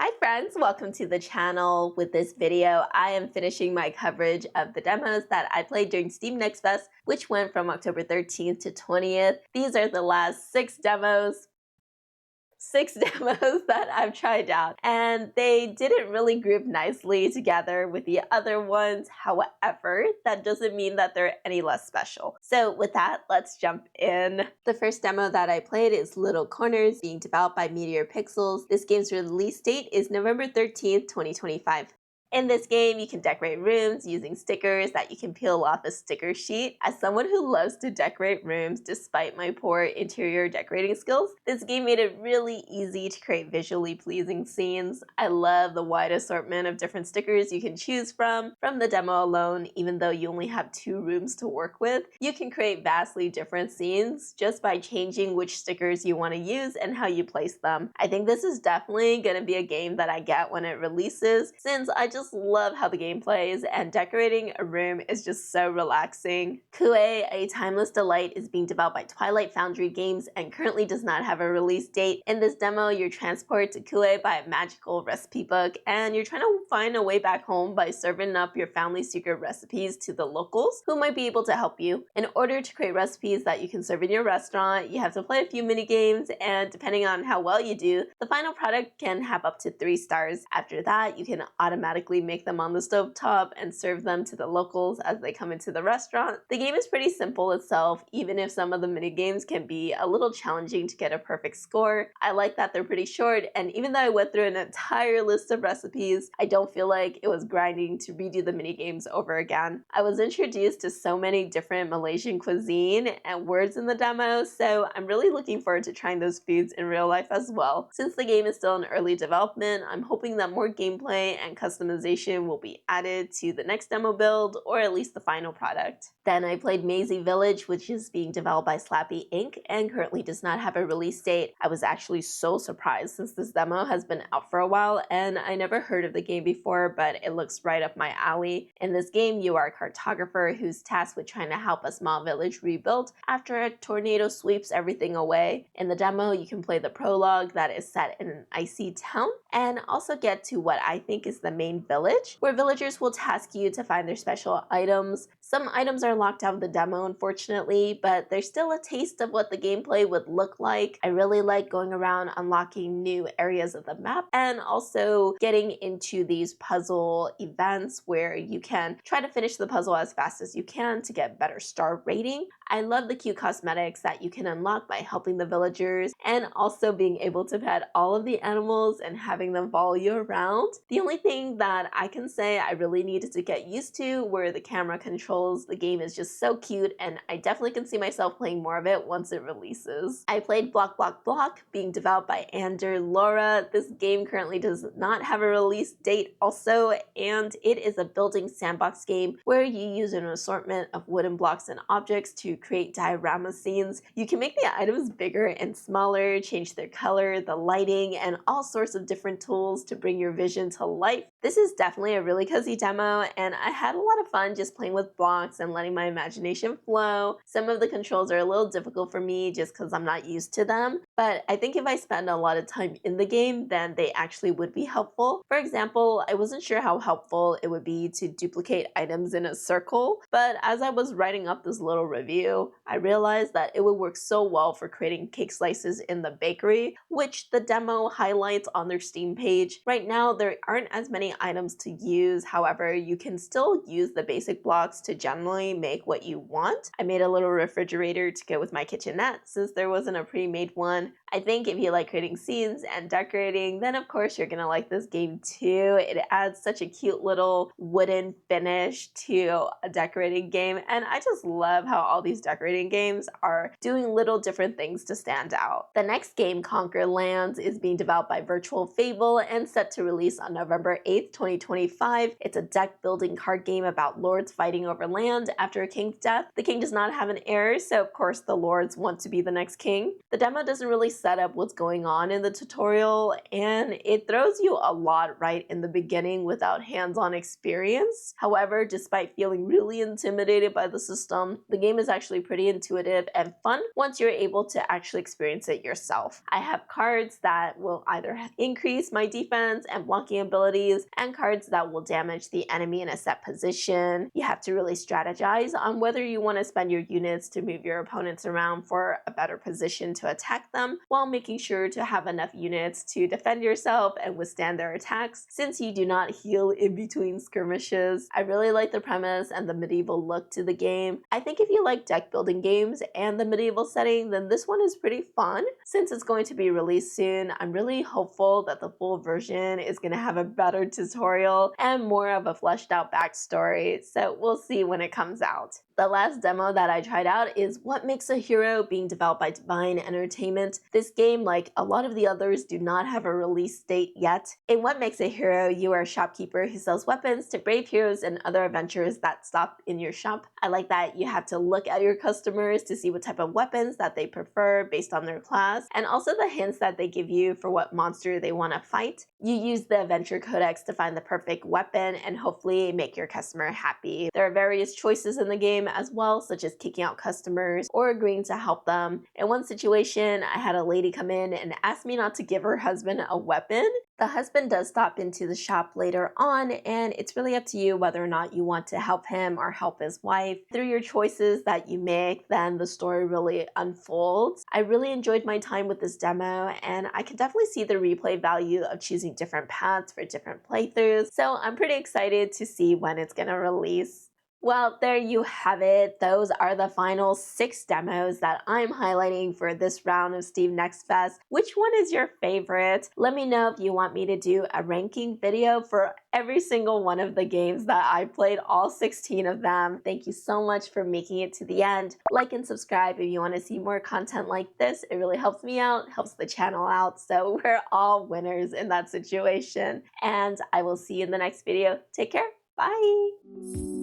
Hi friends, welcome to the channel. With this video, I am finishing my coverage of the demos that I played during Steam Next Fest, which went from October 13th to 20th. These are the last six demos that I've tried out, and they didn't really group nicely together with the other ones. However, that doesn't mean that they're any less special. So with that, let's jump in. The first demo that I played is Little Corners, being developed by Meteor Pixels. This game's release date is November 13th, 2025. In this game, you can decorate rooms using stickers that you can peel off a sticker sheet. As someone who loves to decorate rooms despite my poor interior decorating skills, this game made it really easy to create visually pleasing scenes. I love the wide assortment of different stickers you can choose from the demo alone. Even though you only have 2 rooms to work with, you can create vastly different scenes just by changing which stickers you want to use and how you place them. I think this is definitely going to be a game that I get when it releases, since I just love how the game plays and decorating a room is just so relaxing. Kooeh, a timeless delight, is being developed by Twilight Foundry Games and currently does not have a release date. In this demo, you're transported to Kooeh by a magical recipe book, and you're trying to find a way back home by serving up your family's secret recipes to the locals who might be able to help you. In order to create recipes that you can serve in your restaurant, you have to play a few mini games, and depending on how well you do, the final product can have up to 3 stars. After that, you can automatically make them on the stovetop and serve them to the locals as they come into the restaurant. The game is pretty simple itself, even if some of the mini games can be a little challenging to get a perfect score. I like that they're pretty short, and even though I went through an entire list of recipes, I don't feel like it was grinding to redo the mini games over again. I was introduced to so many different Malaysian cuisine and words in the demo, so I'm really looking forward to trying those foods in real life as well. Since the game is still in early development, I'm hoping that more gameplay and customization will be added to the next demo build, or at least the final product. Then I played Mazey Village, which is being developed by Slappy Inc. and currently does not have a release date. I was actually so surprised since this demo has been out for a while and I never heard of the game before, but it looks right up my alley. In this game, you are a cartographer who's tasked with trying to help a small village rebuild after a tornado sweeps everything away. In the demo, you can play the prologue that is set in an icy town and also get to what I think is the main village, where villagers will task you to find their special items. Some items are locked out of the demo, unfortunately, but there's still a taste of what the gameplay would look like. I really like going around unlocking new areas of the map and also getting into these puzzle events where you can try to finish the puzzle as fast as you can to get better star rating. I love the cute cosmetics that you can unlock by helping the villagers and also being able to pet all of the animals and having them follow you around. The only thing that I can say I really needed to get used to were the camera controls. The game is just so cute and I definitely can see myself playing more of it once it releases. I played Block Block Block, being developed by Ander Laura. This game currently does not have a release date also, and it is a building sandbox game where you use an assortment of wooden blocks and objects to create diorama scenes. You can make the items bigger and smaller, change their color, the lighting, and all sorts of different tools to bring your vision to life. This is definitely a really cozy demo, and I had a lot of fun just playing with blocks and letting my imagination flow. Some of the controls are a little difficult for me just because I'm not used to them, but I think if I spend a lot of time in the game, then they actually would be helpful. For example, I wasn't sure how helpful it would be to duplicate items in a circle, but as I was writing up this little review, I realized that it would work so well for creating cake slices in the bakery, which the demo highlights on their Steam page. Right now, there aren't as many items to use. However, you can still use the basic blocks to generally make what you want. I made a little refrigerator to go with my kitchenette since there wasn't a pre-made one. I think if you like creating scenes and decorating, then of course you're gonna like this game too. It adds such a cute little wooden finish to a decorating game, and I just love how all these decorating games are doing little different things to stand out. The next game, Conquer Lands, is being developed by Virtual Fable and set to release on November 8th, 2025. It's a deck building card game about lords fighting over land after a king's death. The king does not have an heir, so of course the lords want to be the next king. The demo doesn't really set up what's going on in the tutorial, and it throws you a lot right in the beginning without hands-on experience. However, despite feeling really intimidated by the system, the game is actually pretty intuitive and fun once you're able to actually experience it yourself. I have cards that will either increase my defense and blocking abilities, and cards that will damage the enemy in a set position. You have to really strategize on whether you want to spend your units to move your opponents around for a better position to attack them, while making sure to have enough units to defend yourself and withstand their attacks, since you do not heal in between skirmishes. I really like the premise and the medieval look to the game. I think if you like deck building games and the medieval setting, then this one is pretty fun. Since it's going to be released soon, I'm really hopeful that the full version is going to have a better tutorial and more of a fleshed out backstory, so we'll see when it comes out. The last demo that I tried out is What Makes a Hero, being developed by Divine Entertainment. This game, like a lot of the others, do not have a release date yet. In What Makes a Hero, you are a shopkeeper who sells weapons to brave heroes and other adventurers that stop in your shop. I like that you have to look at your customers to see what type of weapons that they prefer based on their class, and also the hints that they give you for what monster they want to fight. You use the Adventure Codex to find the perfect weapon and hopefully make your customer happy. There are various choices in the game as well, such as kicking out customers or agreeing to help them. In one situation, I had a lady come in and ask me not to give her husband a weapon. The husband does stop into the shop later on, and it's really up to you whether or not you want to help him or help his wife. Through your choices that you make, then the story really unfolds. I really enjoyed my time with this demo, and I can definitely see the replay value of choosing different paths for different playthroughs, so I'm pretty excited to see when it's gonna release. Well, there you have it. Those are the final 6 demos that I'm highlighting for this round of Steam Next Fest. Which one is your favorite? Let me know if you want me to do a ranking video for every single one of the games that I played, all 16 of them. Thank you so much for making it to the end. Like and subscribe if you want to see more content like this. It really helps me out, helps the channel out, so we're all winners in that situation. And I will see you in the next video. Take care. Bye!